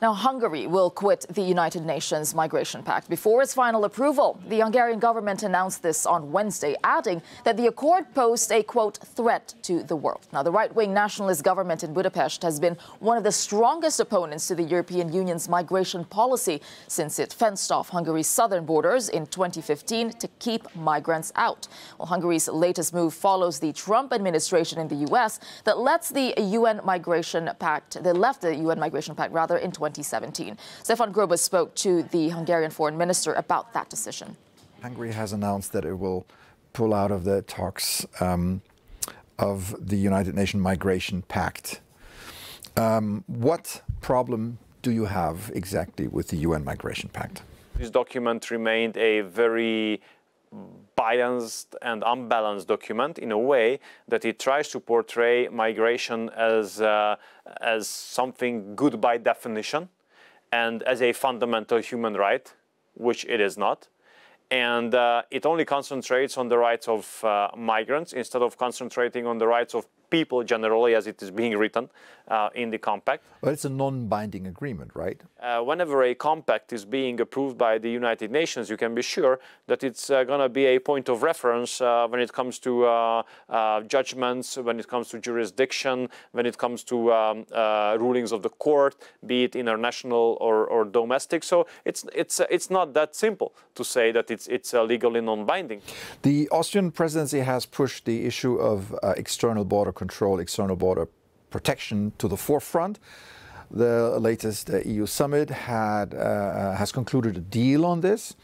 Now, Hungary will quit the United Nations Migration Pact before its final approval. The Hungarian government announced this on Wednesday, adding that the accord posed a, quote, threat to the world. Now, the right-wing nationalist government in Budapest has been one of the strongest opponents to the European Union's migration policy since it fenced off Hungary's southern borders in 2015 to keep migrants out. Well, Hungary's latest move follows the Trump administration in the U.S. that left the UN Migration Pact in 2017. Stefan Grobe spoke to the Hungarian foreign minister about that decision. Hungary has announced that it will pull out of the talks of the United Nations Migration Pact. What problem do you have exactly with the UN Migration Pact? This document remained a very biased and unbalanced document in a way that it tries to portray migration as something good by definition and as a fundamental human right, which it is not. And it only concentrates on the rights of migrants instead of concentrating on the rights of people generally, as it is being written in the compact. Well, it's a non-binding agreement, right? Whenever a compact is being approved by the United Nations, you can be sure that it's going to be a point of reference when it comes to judgments, when it comes to jurisdiction, when it comes to rulings of the court, be it international or domestic. So it's not that simple to say that it's legally non-binding. The Austrian presidency has pushed the issue of external border control, external border protection to the forefront. The latest EU summit has concluded a deal on this.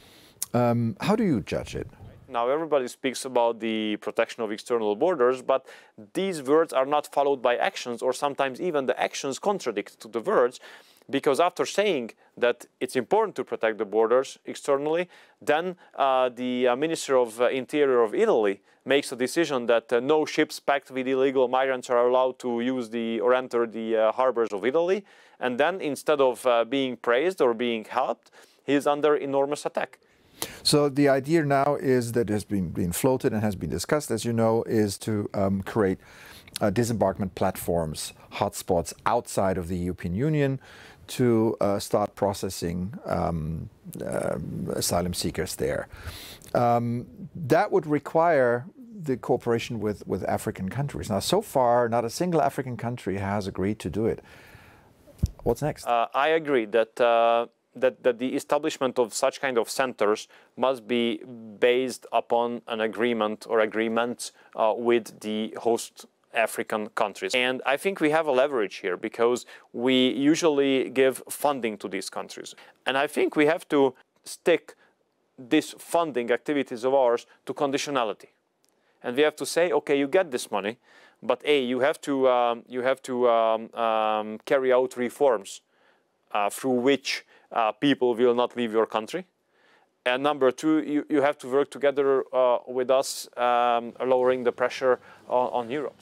How do you judge it? Now, everybody speaks about the protection of external borders, but these words are not followed by actions, or sometimes even the actions contradict to the words. Because after saying that it's important to protect the borders externally, then the Minister of Interior of Italy makes a decision that no ships packed with illegal migrants are allowed to use or enter the harbors of Italy. And then instead of being praised or being helped, he is under enormous attack. So the idea now is that has been floated and has been discussed, as you know, is to create disembarkment platforms, hotspots outside of the European Union to start processing asylum seekers there. That would require the cooperation with African countries. Now, so far, not a single African country has agreed to do it. What's next? I agree that that the establishment of such kind of centers must be based upon an agreement or agreements with the host African countries. And I think we have a leverage here because we usually give funding to these countries. And I think we have to stick this funding activities of ours to conditionality. And we have to say, okay, you get this money, but A, you have to carry out reforms through which people will not leave your country. And number two, you have to work together with us, lowering the pressure on Europe.